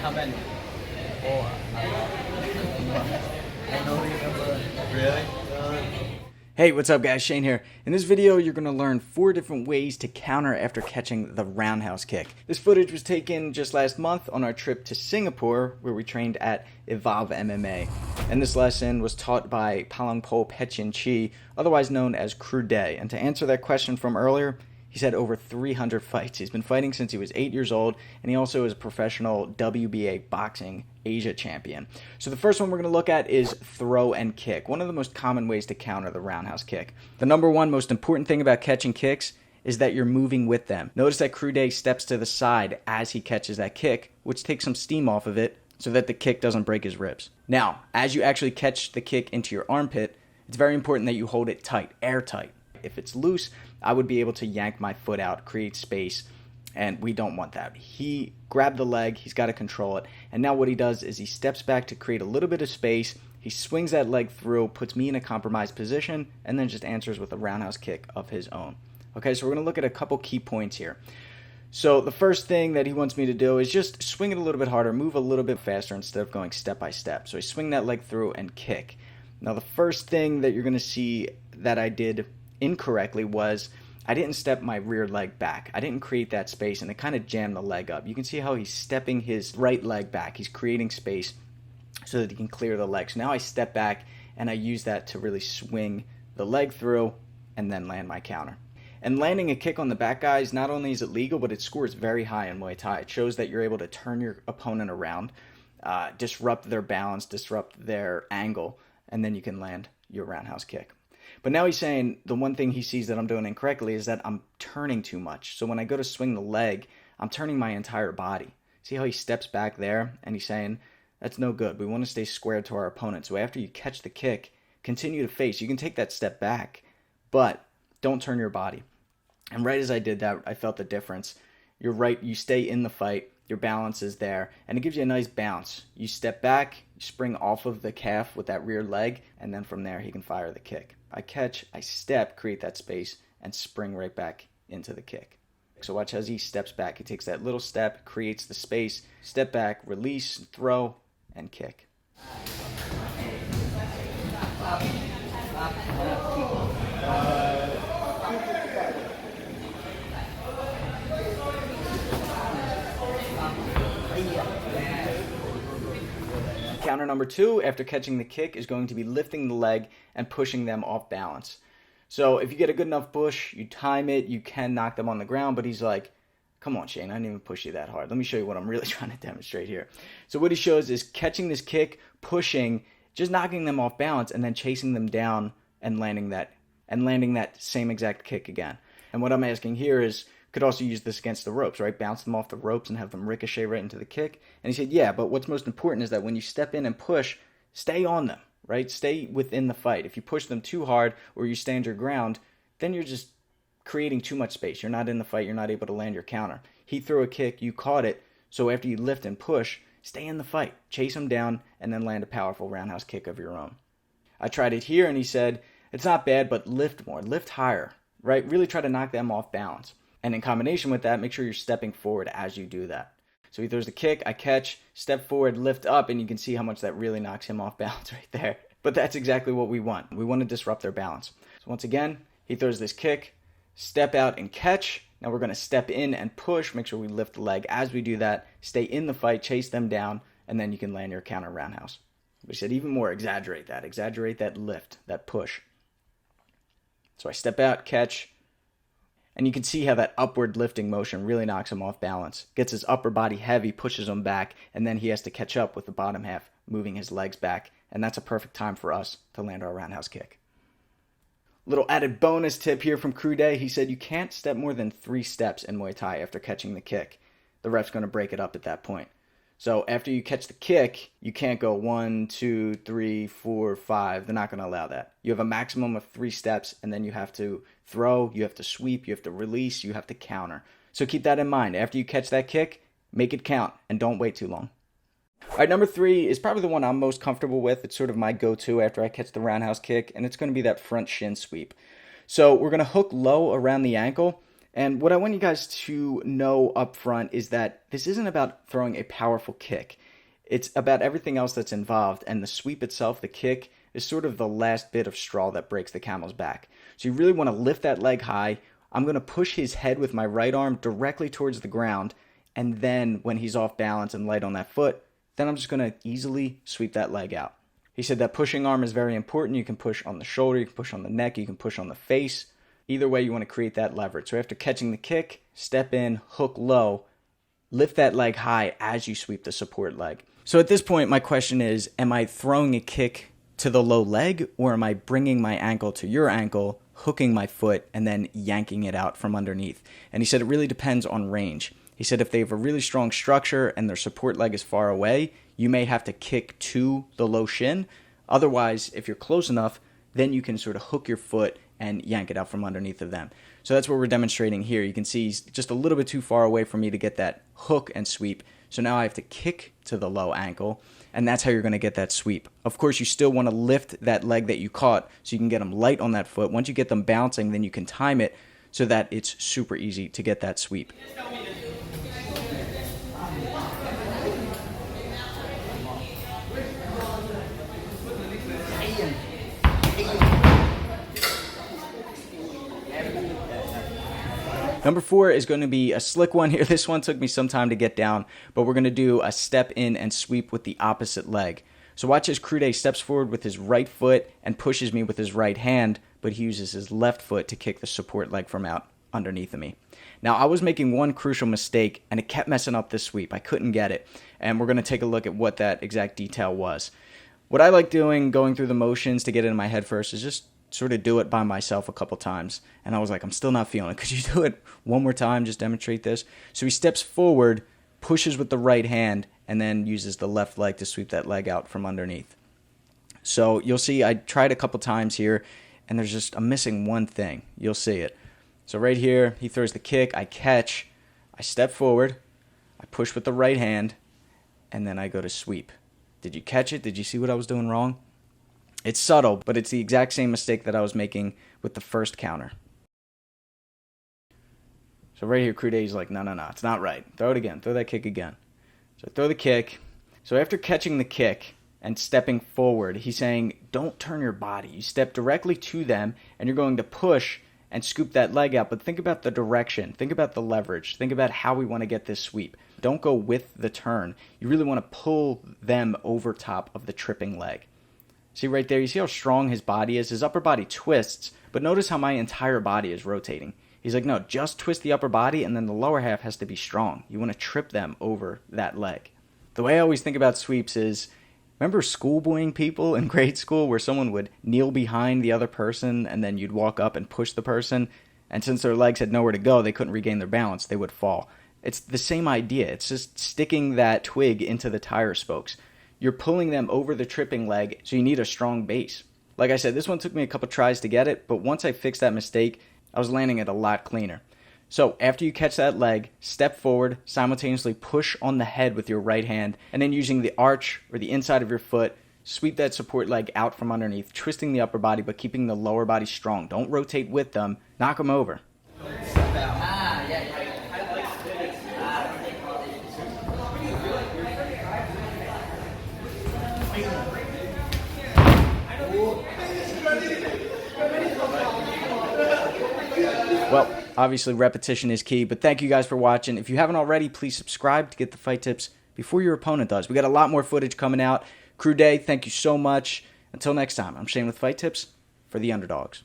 how many? Four. I don't remember. Really? Hey, what's up guys? Shane here. In this video, you're going to learn 4 different ways to counter after catching the roundhouse kick. This footage was taken just last month on our trip to Singapore, where we trained at Evolve MMA. And this lesson was taught by Palangpo Petchin Chi, otherwise known as Crew Day. And to answer that question from earlier, he's had over 300 fights. He's been fighting since he was 8 years old, and he also is a professional WBA boxing Asia champion. So the first one we're going to look at is throw and kick, one of the most common ways to counter the roundhouse kick. The number one most important thing about catching kicks is that you're moving with them. Notice that Crew Day steps to the side as he catches that kick, which takes some steam off of it so that the kick doesn't break his ribs. Now, as you actually catch the kick into your armpit, it's very important that you hold it tight, airtight. If it's loose, I would be able to yank my foot out, create space, and we don't want that. He grabbed the leg, he's got to control it, and now what he does is he steps back to create a little bit of space, he swings that leg through, puts me in a compromised position, and then just answers with a roundhouse kick of his own. Okay, so we're going to look at a couple key points here. So the first thing that he wants me to do is just swing it a little bit harder, move a little bit faster instead of going step by step. So I swing that leg through and kick. Now the first thing that you're going to see that I did incorrectly was I didn't step my rear leg back. I didn't create that space, and it kind of jammed the leg up. You can see how he's stepping his right leg back. He's creating space so that he can clear the leg. So now I step back, and I use that to really swing the leg through and then land my counter. And landing a kick on the back, guys, not only is it legal, but it scores very high in Muay Thai. It shows that you're able to turn your opponent around, disrupt their balance, disrupt their angle, and then you can land your roundhouse kick. But now he's saying the one thing he sees that I'm doing incorrectly is that I'm turning too much. So when I go to swing the leg, I'm turning my entire body. See how he steps back there? And he's saying, that's no good. We want to stay square to our opponent. So after you catch the kick, continue to face. You can take that step back, but don't turn your body. And right as I did that, I felt the difference. You're right. You stay in the fight. Your balance is there, and it gives you a nice bounce. You step back, you spring off of the calf with that rear leg, and then from there he can fire the kick. I catch, I step, create that space, and spring right back into the kick. So watch as he steps back. He takes that little step, creates the space, step back, release, throw, and kick. Counter number 2 after catching the kick is going to be lifting the leg and pushing them off balance. So if you get a good enough push, you time it, you can knock them on the ground, but he's like, come on Shane, I didn't even push you that hard. Let me show you what I'm really trying to demonstrate here. So what he shows is catching this kick, pushing, just knocking them off balance, and then chasing them down and landing that same exact kick again. And what I'm asking here is, could also use this against the ropes, right? Bounce them off the ropes and have them ricochet right into the kick. And he said, yeah, but what's most important is that when you step in and push, stay on them, right? Stay within the fight. If you push them too hard or you stand your ground, then you're just creating too much space. You're not in the fight. You're not able to land your counter. He threw a kick, you caught it. So after you lift and push, stay in the fight. Chase him down and then land a powerful roundhouse kick of your own. I tried it here and he said, it's not bad, but lift more, lift higher, right? Really try to knock them off balance. And in combination with that, make sure you're stepping forward as you do that. So he throws the kick, I catch, step forward, lift up, and you can see how much that really knocks him off balance right there. But that's exactly what we want. We want to disrupt their balance. So once again, he throws this kick, step out and catch. Now we're going to step in and push, make sure we lift the leg. As we do that, stay in the fight, chase them down, and then you can land your counter roundhouse. We said even more, exaggerate that lift, that push. So I step out, catch, and you can see how that upward lifting motion really knocks him off balance. Gets his upper body heavy, pushes him back, and then he has to catch up with the bottom half, moving his legs back. And that's a perfect time for us to land our roundhouse kick. Little added bonus tip here from Crew Day. He said you can't step more than 3 steps in Muay Thai after catching the kick. The ref's going to break it up at that point. So after you catch the kick, you can't go 1, 2, 3, 4, 5. They're not going to allow that. You have a maximum of 3 steps, and then you have to throw, you have to sweep, you have to release, you have to counter. So keep that in mind. After you catch that kick, make it count, and don't wait too long. All right, number 3 is probably the one I'm most comfortable with. It's sort of my go-to after I catch the roundhouse kick, and it's going to be that front shin sweep. So we're going to hook low around the ankle, And what I want you guys to know up front is that this isn't about throwing a powerful kick. It's about everything else that's involved, and the sweep itself, the kick, is sort of the last bit of straw that breaks the camel's back. So you really want to lift that leg high. I'm going to push his head with my right arm directly towards the ground, and then when he's off balance and light on that foot, then I'm just going to easily sweep that leg out. He said that pushing arm is very important. You can push on the shoulder, you can push on the neck, you can push on the face. Either way, you want to create that leverage. So after catching the kick, step in, hook low, lift that leg high as you sweep the support leg. So at this point, my question is, am I throwing a kick to the low leg, or am I bringing my ankle to your ankle, hooking my foot, and then yanking it out from underneath? And he said it really depends on range. He said if they have a really strong structure and their support leg is far away, you may have to kick to the low shin. Otherwise, if you're close enough, then you can sort of hook your foot and yank it out from underneath of them. So that's what we're demonstrating here. You can see he's just a little bit too far away for me to get that hook and sweep. So now I have to kick to the low ankle, and that's how you're going to get that sweep. Of course, you still want to lift that leg that you caught so you can get them light on that foot. Once you get them bouncing, then you can time it so that it's super easy to get that sweep. Number 4 is going to be a slick one here. This one took me some time to get down, but we're going to do a step in and sweep with the opposite leg. So watch as Crude steps forward with his right foot and pushes me with his right hand, but he uses his left foot to kick the support leg from out underneath of me. Now, I was making one crucial mistake, and it kept messing up this sweep. I couldn't get it, and we're going to take a look at what that exact detail was. What I like doing, going through the motions to get it in my head first, is just sort of do it by myself a couple times. And I was like, I'm still not feeling it. Could you do it one more time? Just demonstrate this. So he steps forward, pushes with the right hand, and then uses the left leg to sweep that leg out from underneath. So you'll see I tried a couple times here, and I'm missing one thing. You'll see it. So right here, he throws the kick, I catch, I step forward, I push with the right hand, and then I go to sweep. Did you catch it? Did you see what I was doing wrong? It's subtle, but it's the exact same mistake that I was making with the first counter. So right here, Crude is like, no, it's not right. Throw it again. Throw that kick again. So I throw the kick. So after catching the kick and stepping forward, he's saying, don't turn your body. You step directly to them, and you're going to push and scoop that leg out. But think about the direction. Think about the leverage. Think about how we want to get this sweep. Don't go with the turn. You really want to pull them over top of the tripping leg. See right there, you see how strong his body is? His upper body twists, but notice how my entire body is rotating. He's like, no, just twist the upper body, and then the lower half has to be strong. You want to trip them over that leg. The way I always think about sweeps is, remember schoolboying people in grade school where someone would kneel behind the other person, and then you'd walk up and push the person, and since their legs had nowhere to go, they couldn't regain their balance, they would fall. It's the same idea. It's just sticking that twig into the tire spokes. You're pulling them over the tripping leg, so you need a strong base. Like I said, this one took me a couple tries to get it, but once I fixed that mistake, I was landing it a lot cleaner. So after you catch that leg, step forward, simultaneously push on the head with your right hand, and then using the arch or the inside of your foot, sweep that support leg out from underneath, twisting the upper body but keeping the lower body strong. Don't rotate with them, knock them over. Well, obviously repetition is key, but thank you guys for watching. If you haven't already, please subscribe to get the fight tips before your opponent does. We got a lot more footage coming out. Crude, thank you so much. Until next time, I'm Shane with Fight Tips for the Underdogs.